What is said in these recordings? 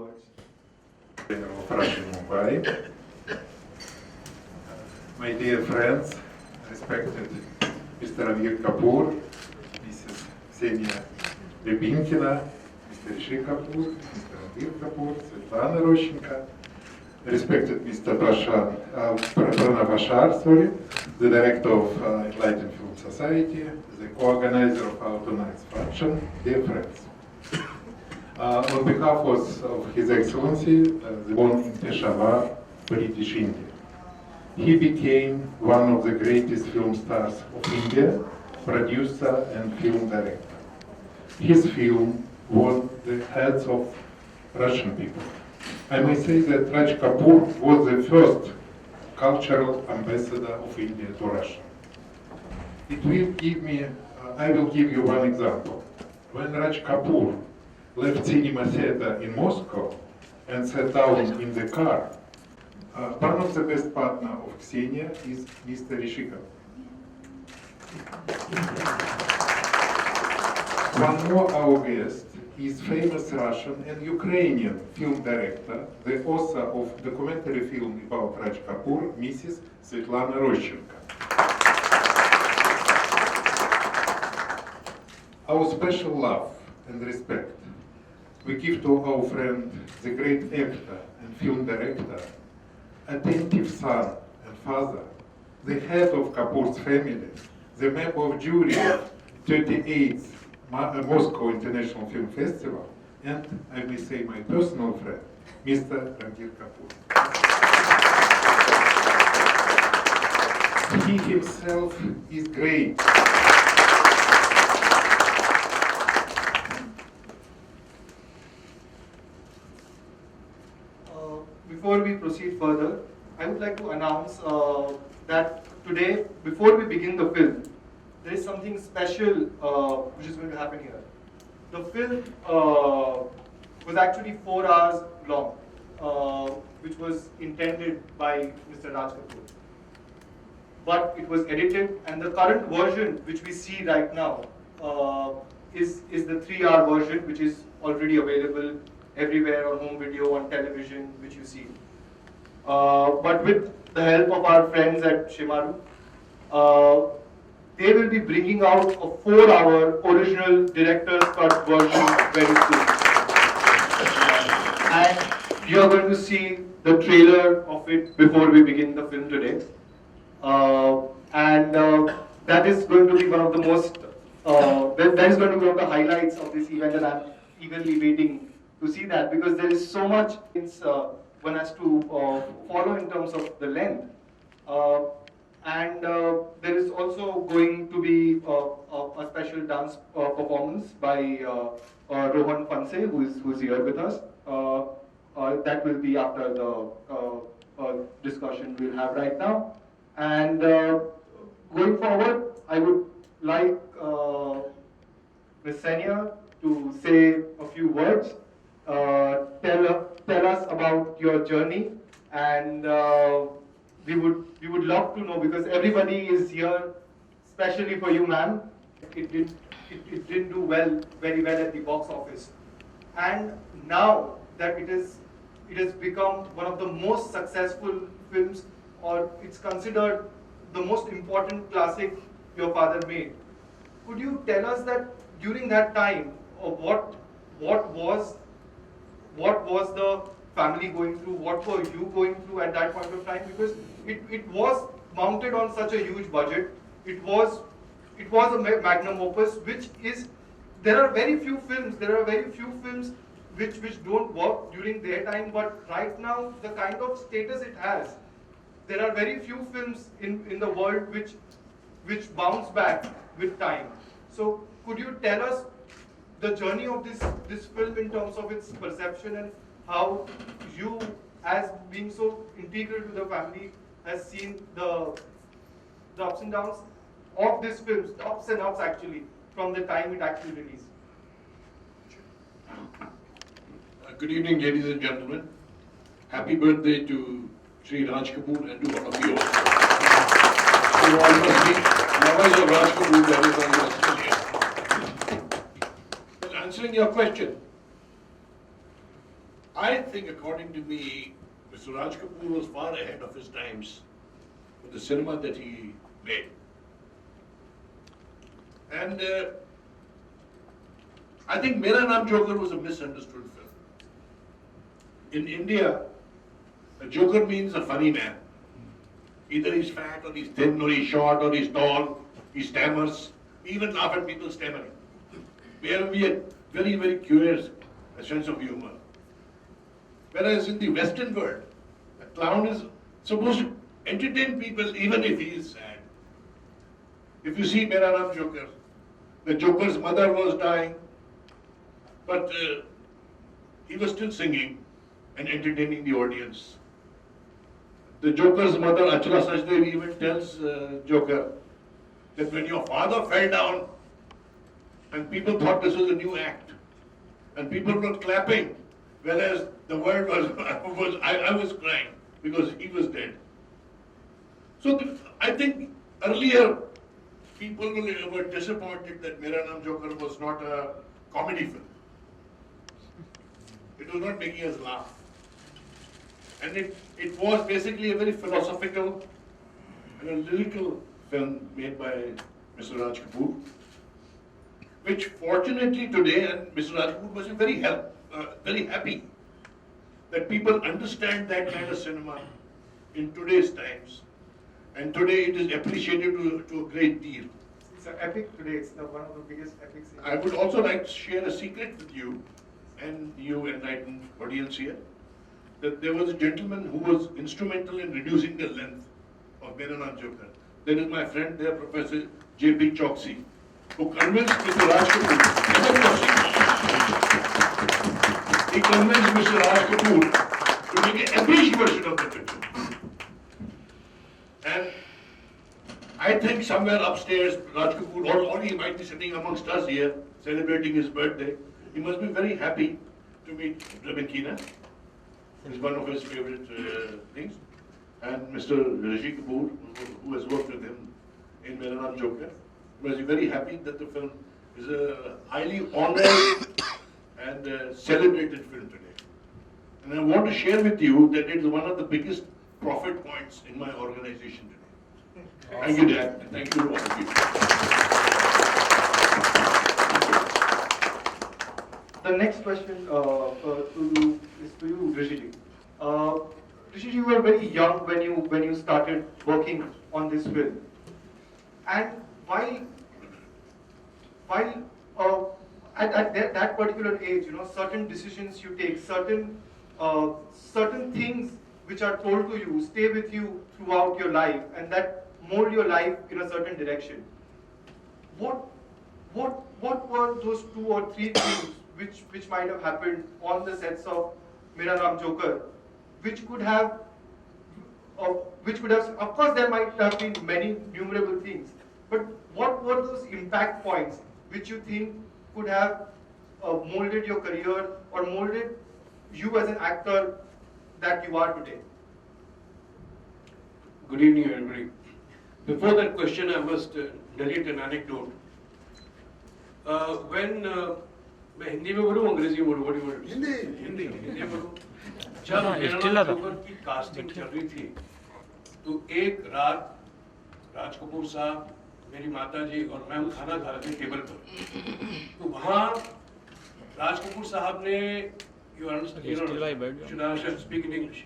words. Of Russian Mumbai. My dear friends, respected Mr. Ranveer Kapoor, Mrs. Ksenia Rybinkina, Mr. Shri Kapoor, Mr. Ranveer Kapoor, Svetlana Roshenko, respected Mr. Pranav Bashar, the director of Enlightened Film Society, the co-organizer of our tonight's function, dear friends. On behalf of His Excellency, the born in Peshawar, British India. He became one of the greatest film stars of India, producer and film director. His film won the heads of Russian people. I may say that Raj Kapoor was the first cultural ambassador of India to Russia. It will give me, I will give you one example. When Raj Kapoor left cinema theater in Moscow and sat down in the car, one of the best partner of Ksenia is Mr. Rishikov. One more our guest is famous Russian and Ukrainian film director, the author of documentary film about Raj Kapoor, Mrs. Svetlana Roshenko. Our special love and respect we give to our friend, the great actor and film director, attentive son and father, the head of Kapoor's family, the member of jury of 38th Moscow International Film Festival, and I may say my personal friend, Mr. Ranveer Kapoor. He himself is great. Before we proceed further, I would like to announce that today, before we begin the film, there is something special which is going to happen here. The film was actually 4 hours long, which was intended by Mr. Raj Kapoor. But it was edited, and the current version which we see right now is the 3-hour version, which is already available everywhere on home video, on television, which you see. But with the help of our friends at Shimaru, they will be bringing out a 4-hour original director's cut version very soon. And you are going to see the trailer of it before we begin the film today. That is going to be one of the most, that is going to be one of the highlights of this event, and I'm eagerly waiting to see that, because there is so much one has to follow in terms of the length. There is also going to be a special dance performance by Rohan Fanse, who is here with us. That will be after the discussion we'll have right now. And going forward, I would like Ms. Senia to say a few words. Tell us about your journey, and we would love to know, because everybody is here especially for you, ma'am. It didn't do very well at the box office, and now that it has become one of the most successful films, or it's considered the most important classic your father made. Could you tell us that during that time, what was the family going through? What were you going through at that point of time? Because it was mounted on such a huge budget. It was a magnum opus, which is, there are very few films which don't work during their time, but right now, the kind of status it has, there are very few films in the world which bounce back with time. So could you tell us the journey of this film in terms of its perception, and how you, as being so integral to the family, has seen the ups and downs of this film, the ups and ups actually, from the time it actually released? Good evening, ladies and gentlemen. Happy birthday to Shri Raj Kapoor and to all of you also. You all must be lovers of Raj Kapoor, that is why you are still here. Well, answering your question, I think, according to me, Mr. Raj Kapoor was far ahead of his times with the cinema that he made. And I think Mera Naam Joker was a misunderstood film. In India, a joker means a funny man. Either he's fat or he's thin or he's short or he's tall, he stammers. We even laugh at people stammering. We have a very, very curious sense of humor. Whereas in the Western world, a clown is supposed to entertain people even if he is sad. If you see Mera Naam Joker, the Joker's mother was dying, but he was still singing and entertaining the audience. The Joker's mother, Achla Sachdev, even tells Joker that when your father fell down and people thought this was a new act and people were clapping, whereas the world was, I was crying because he was dead. So I think earlier people were disappointed that Mera Naam Joker was not a comedy film. It was not making us laugh. And it was basically a very philosophical and a lyrical film made by Mr. Raj Kapoor, which fortunately today, and Mr. Raj Kapoor must be very happy that people understand that kind of cinema in today's times. And today it is appreciated to a great deal. It's an epic today. It's one of the biggest epics. I would also like to share a secret with you and you enlightened audience here, that there was a gentleman who was instrumental in reducing the length of Mera Naam Joker. That is my friend there, Professor J.P. Choksi, who convinced Mr. Raj Kapoor, he convinced Mr. Raj Kapoor to make an English version of the picture. And I think somewhere upstairs, Raj Kapoor, or he might be sitting amongst us here, celebrating his birthday, he must be very happy to meet Rabenkina. It's one of his favorite things. And Mr. Rishi Kapoor, who has worked with him in Mera Naam Joker, was very happy that the film is a highly honored and celebrated film today. And I want to share with you that it is one of the biggest profit points in my organization today. Thank you, Dad, and thank you to all of you. The next question is to you, Rishi. Rishi, you were very young when you started working on this film, and while at that particular age, certain decisions you take, certain things which are told to you stay with you throughout your life, and that mold your life in a certain direction. What were those 2 or 3 things which might have happened on the sets of Mera Naam Joker, which could have, of course there might have been many numerable things, but what were those impact points which you think could have molded your career or molded you as an actor that you are today? Good evening, everybody. Before that question, I must delete an anecdote. मैं हिंदी में बोलूँ अंग्रेजी में बोलूँ हिंदी में बोलूँ जब मेरा नाम जोकर की कास्टिंग चल रही थी तो एक रात राज कपूर साहब, मेरी माता जी और मैं खाना खा रहे थे टेबल पर, तो वहाँ राज कपूर साहब ने should I speak in English?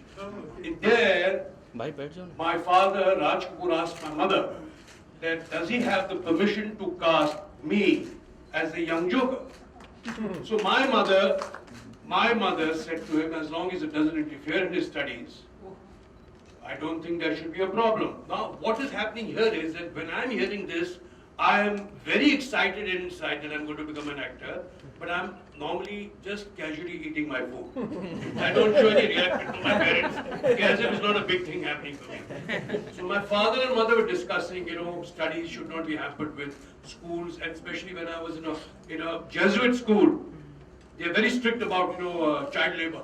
In there, my father Raj Kapoor asked my mother that does he have the permission to cast me as the young Joker? So my mother said to him, as long as it doesn't interfere in his studies, I don't think there should be a problem. Now, what is happening here is that when I'm hearing this, I am very excited inside that I'm going to become an actor, but I'm normally just casually eating my food. I don't show any reaction to my parents, as if it's not a big thing happening for me. So my father and mother were discussing, studies should not be hampered with schools, and especially when I was in a Jesuit school. They're very strict about, child labor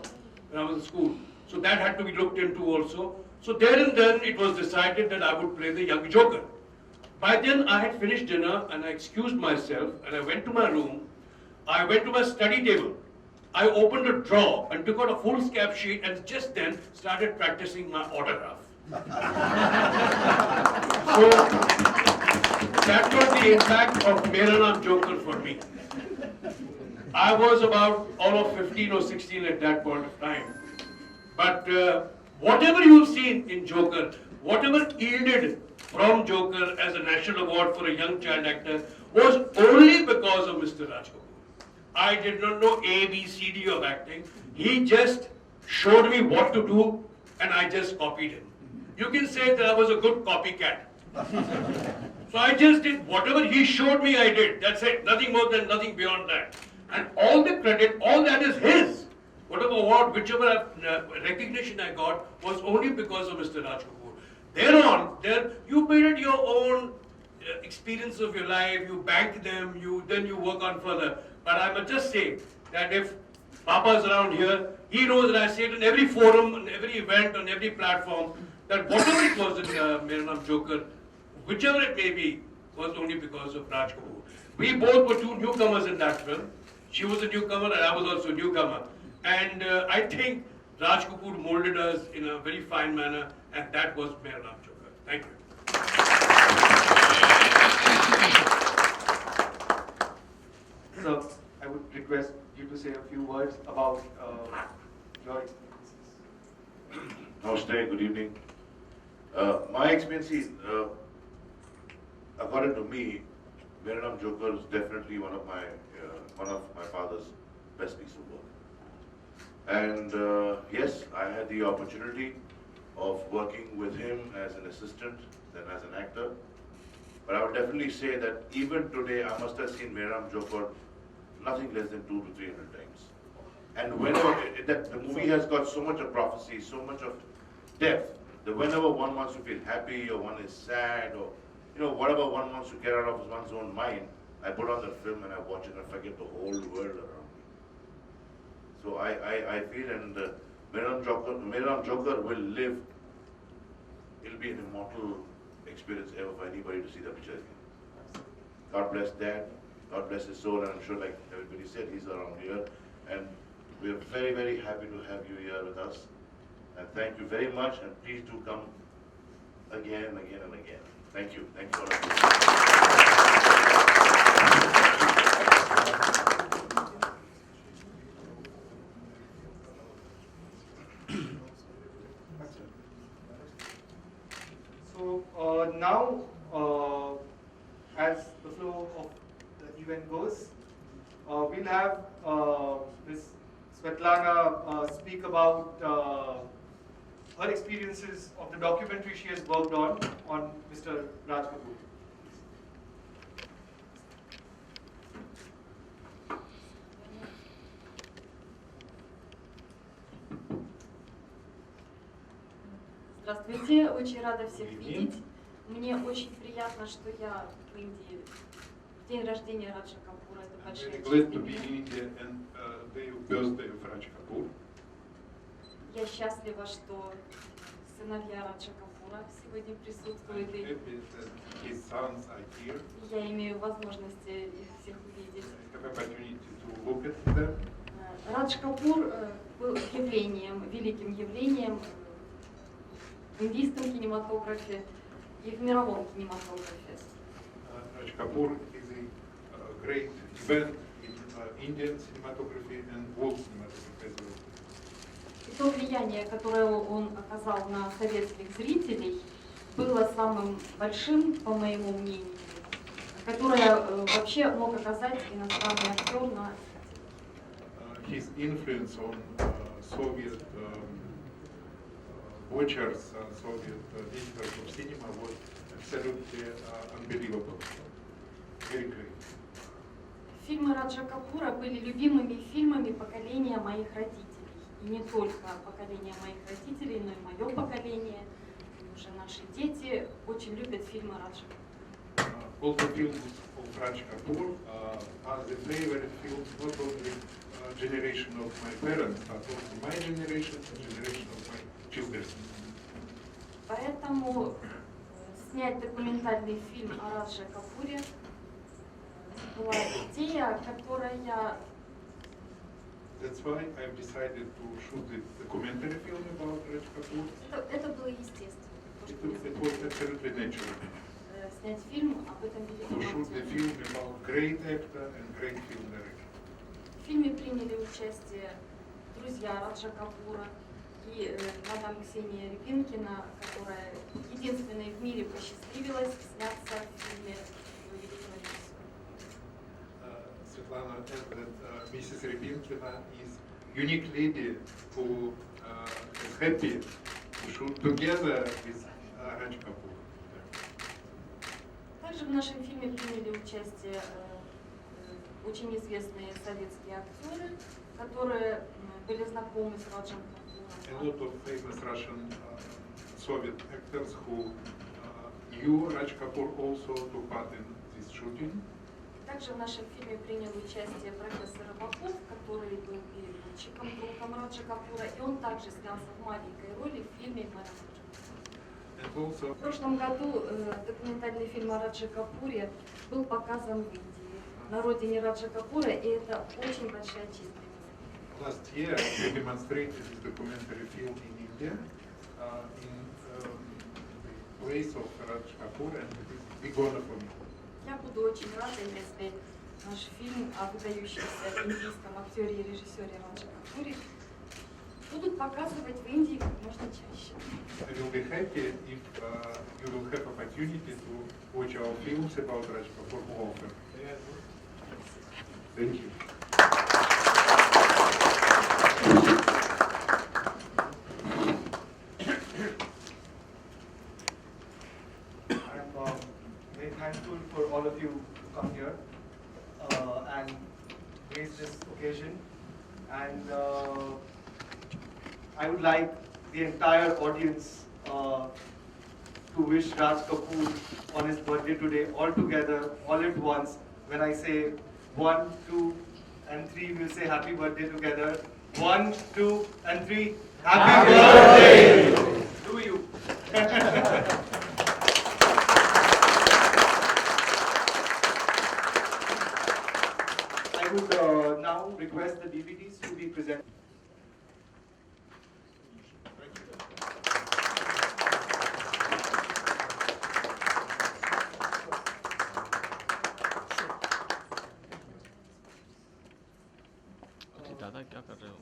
when I was in school. So that had to be looked into also. So there and then it was decided that I would play the young Joker. By then I had finished dinner and I excused myself and I went to my room. I went to my study table I opened a drawer and took out a foolscap sheet and just then started practicing my autograph. So that was the impact of Mera Naam Joker for me. I was about all of 15 or 16 at that point of time. But whatever you've seen in Joker, whatever yielded from Joker as a national award for a young child actor was only because of Mr. Raj Kapoor. I did not know A, B, C, D of acting. He just showed me what to do and I just copied him. You can say that I was a good copycat. So I just did whatever he showed me, I did. That's it. Nothing more than nothing beyond that. And all the credit, all that is his. Whatever award, whichever recognition I got was only because of Mr. Raj Kapoor. Thereon, you build your own experience of your life, you bank them, then you work on further. But I must just say that if Papa's around here, he knows that I say it in every forum, on every event, on every platform, that whatever it was in Mera Naam Joker, whichever it may be, was only because of Raj Kapoor. We both were two newcomers in that film. She was a newcomer and I was also a newcomer. And I think Raj Kapoor molded us in a very fine manner, and that was Mera Naam Joker. Thank you. So I would request you to say a few words about your experiences. Namaste, good evening. My experience is, according to me, Mera Naam Joker is definitely one of my father's best piece of work. And yes, I had the opportunity of working with him as an assistant, then as an actor. But I would definitely say that even today, I must have seen Mera Naam Joker nothing less than 200 to 300 times. And whenever the movie has got so much of prophecy, so much of depth, that whenever one wants to feel happy or one is sad or whatever one wants to get out of one's own mind, I put on the film and I watch it and forget the whole world around me. So I feel, and Mera Naam Joker will live. It'll be an immortal experience ever for anybody to see the picture again. God bless Dad. God bless his soul, and I'm sure, like everybody said, he's around here. And we're very, very happy to have you here with us. And thank you very much, and please do come again and again and again. Thank you. Thank you all of you. So now, as the flow of the event goes, we'll have Ms. Svetlana speak about her experiences of the documentary she has worked on Mr. Raj Kapoor. Здравствуйте, очень рада всех видеть. Мне очень приятно, что я в Индии. День рождения Раджа Капура, это большая честь Glad to для be меня. in India and the birthday of Raj Kapoor. Я счастлива, что сыновья Раджа Капура сегодня присутствуют, и Happy that his sons are here. я имею возможность их всех увидеть. I have opportunity to look at them. Радж Капур был явлением, великим явлением в индийском кинематографе и в мировом кинематографе. Raj Kapoor is a great event in Indian cinematography and world cinematography as well. И то влияние, которое он оказал на советских зрителей, было самым большим, по моему мнению, которое вообще мог оказать иностранный актер на His influence on Soviet watchers, Soviet visitors of cinema was absolutely unbelievable. Very great. Фильмы Раджа Капура были любимыми фильмами поколения моих родителей. И не только поколения моих родителей, но и мое поколение, и уже наши дети очень любят фильмы Раджа Капура. All the films of Raj Kapoor are the favorite films not only generation of my parents, but also my generation and generation of my children. Поэтому снять документальный фильм о Радже Капуре была идея, которая That's why I've decided to shoot the documentary film about Raj Kapoor. Это было естественно. It was absolutely natural. Снять фильм об этом To великом shoot the актере. film about great actor and great film director. В фильме приняли участие друзья Раджа Капура и мадам Ксения Рябинкина, которая единственной в мире посчастливилась сняться в фильме великого режиссера. Svetlana said that Mrs. Rybinkina is unique lady who is happy to shoot together with Raj Kapoor. Также в нашем фильме приняли участие очень известные советские актеры, которые были знакомы с Раджем A Капуром. lot of famous Russian Soviet actors who knew Raj Kapoor also took part in this shooting. Также в нашем фильме принял участие профессор Рыбаков, который был переводчиком, другом Раджа Капура, и он также снялся в маленькой роли в фильме «Мэра Раджа». And also, В прошлом году документальный фильм о Раджа Капуре был показан в Индии, на родине Раджа Капура, и это очень большая честь для меня. last year we demonstrated this documentary film in India, in the place of Raj Kapoor, and it is a big honor for me. Я буду очень рада, если наш фильм о выдающемся индийском актере и режиссере Раджа Капуре будут показывать в Индии как можно чаще. I will be happy if you will have opportunity to watch our films about Raj Kapoor more often. Thank you. I'm very thankful for all of you to come here and grace this occasion. And I would like the entire audience to wish Raj Kapoor on his birthday today, all together, all at once. When I say 1, 2, and 3, we'll say happy birthday together. 1, 2, and 3. Happy birthday to you. I would now request the DVDs to be presented. दादा क्या कर रहे हो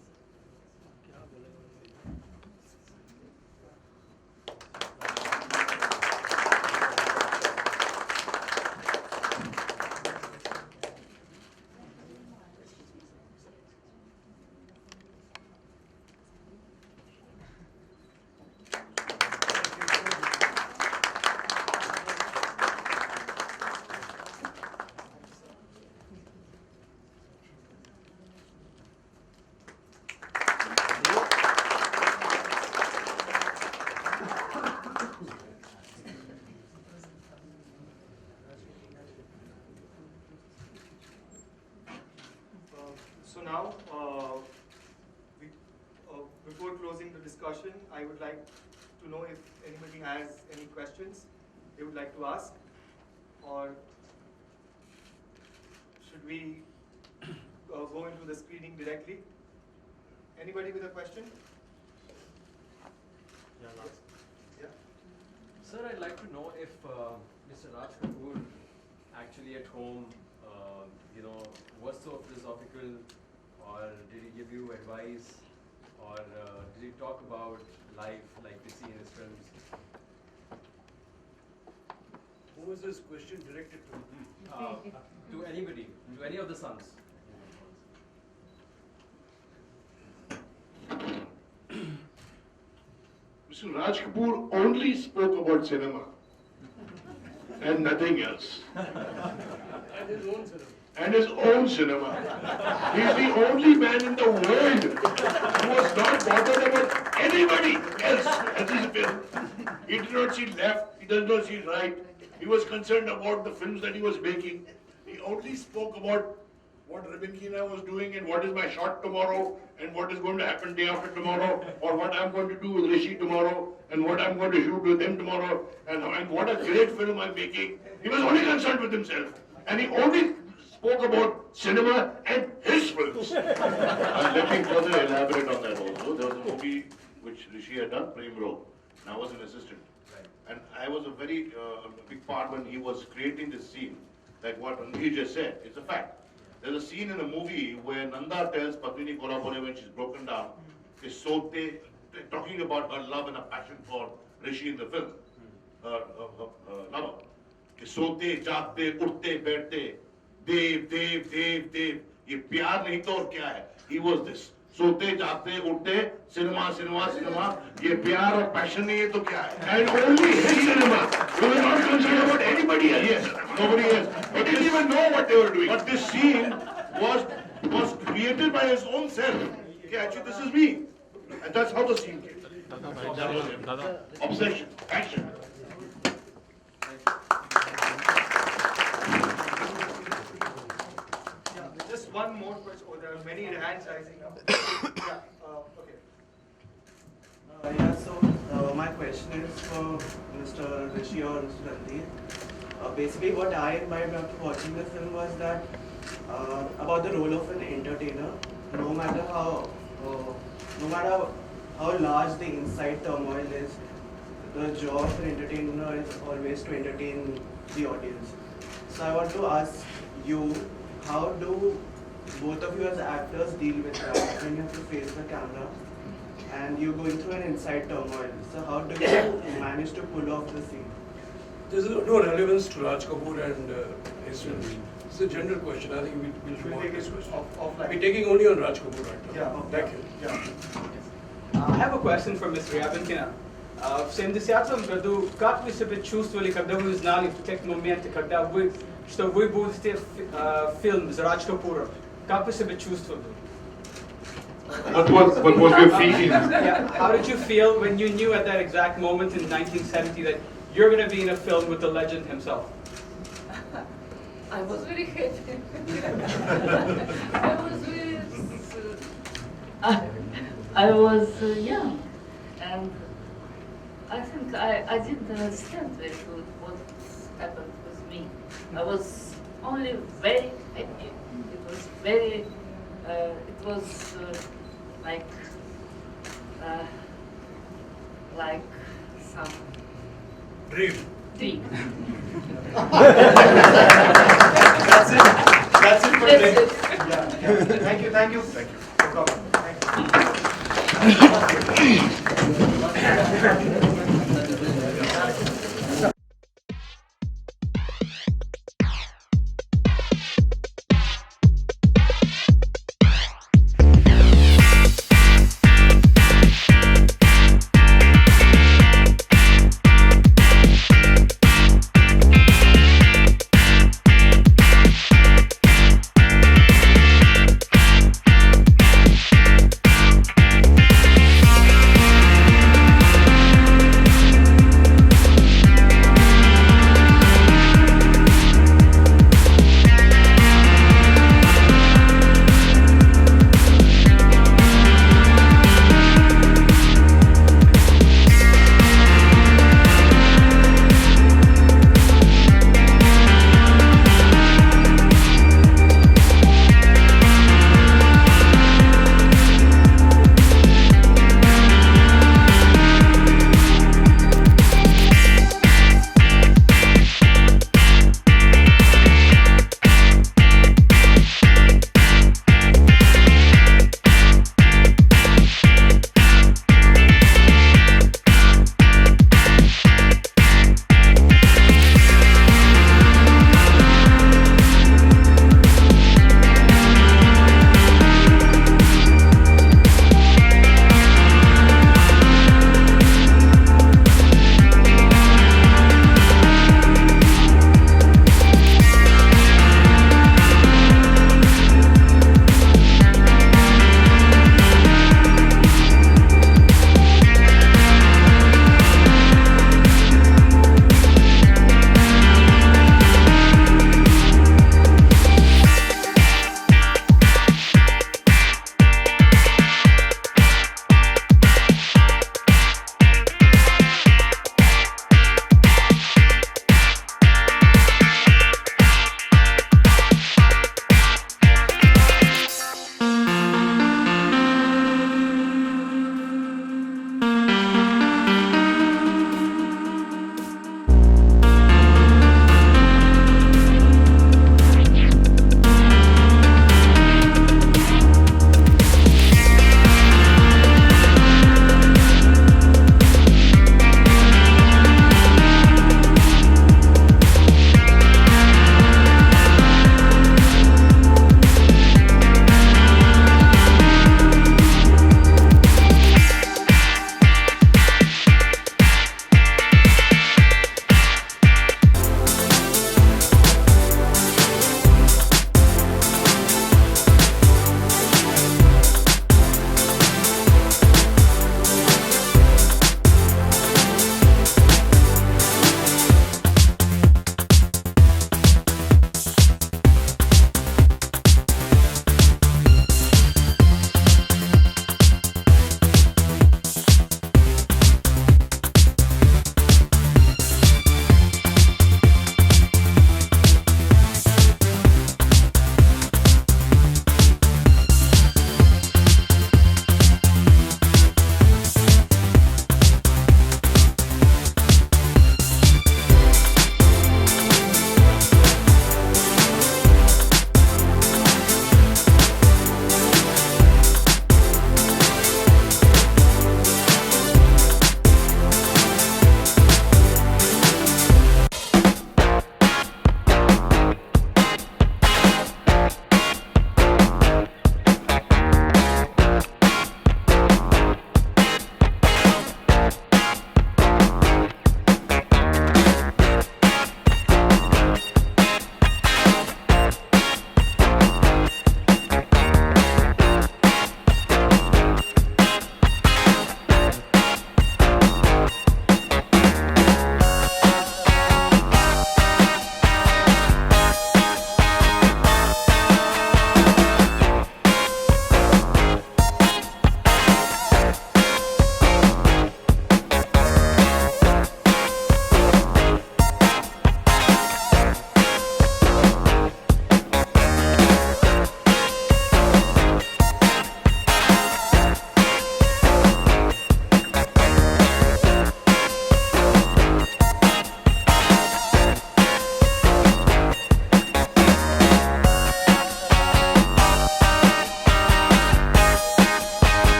So now, before closing the discussion, I would like to know if anybody has any questions they would like to ask, or should we go into the screening directly? Anybody with a question? Yeah. Sir, I'd like to know if Mr. Raj Kapoor actually at home, was so philosophical, or did he give you advice, or did he talk about life like we see in his films? Who was this question directed to? To anybody, to any of the sons. Mr. Raj Kapoor only spoke about cinema and nothing else. And his own cinema. And his own cinema. He's the only man in the world who was not bothered about anybody else as his film. He did not see left, he does not see right. He was concerned about the films that he was making. He only spoke about what Rybinkina was doing and what is my shot tomorrow and what is going to happen day after tomorrow, or what I'm going to do with Rishi tomorrow and what I'm going to shoot with him tomorrow and what a great film I'm making. He was only concerned with himself, and he only spoke about cinema and his his films. And let me further elaborate on that also. There was a movie which Rishi had done, Prem Rogue, and I was an assistant. And I was a very big part when he was creating this scene, like what he just said. It's a fact. There's a scene in a movie where Nanda tells Padmini Kolhapure when she's broken down, is Sote, talking about her love and her passion for Rishi in the film, her lover. कि सोते जागते उठते बैठते देव देव देव देव ये प्यार नहीं तो और क्या है he was this सोते जागते उठते सिनेमा सिनेमा सिनेमा ये प्यार और पैशन नहीं है तो क्या है and only his cinema we were not concerned about anybody else yes nobody else he didn't even know what they were doing but this scene was created by his own self okay actually this is me and that's how the scene came obsession passion. Just one more question. Oh, there are many hands rising up. Yeah, okay. My question is for Mr. Rishi or Mr. Randeep. Basically, what I imbibed after watching the film was that about the role of an entertainer. No matter how large the inside turmoil is, the job of an entertainer is always to entertain the audience. So I want to ask you, how do both of you as actors deal with that when you have to face the camera and you're going through an inside turmoil? So how do you manage to pull off the scene? There's no relevance to Raj Kapoor and his film. It's a general question. I think we'll move on to this question. We're taking only on Raj Kapoor right now. Yeah. Thank you. Yeah. I have a question for Mr. Yabinkina. Как вы себя чувствовали, когда вы узнали в тех моментах, что вы будете фильм с Радж Капуром? Как вы себя чувствовали? What was your feeling? Yeah, how did you feel when you knew at that exact moment in 1970 that you're going to be in a film with the legend himself? I was very happy. I was young, and I think I didn't understand very good what happened with me. I was only very happy. It was very, it was like some Dream. dream. That's it. That's it for That's today. it. Yeah. Thank you. Thank you. Thank you. No problem. Thank you.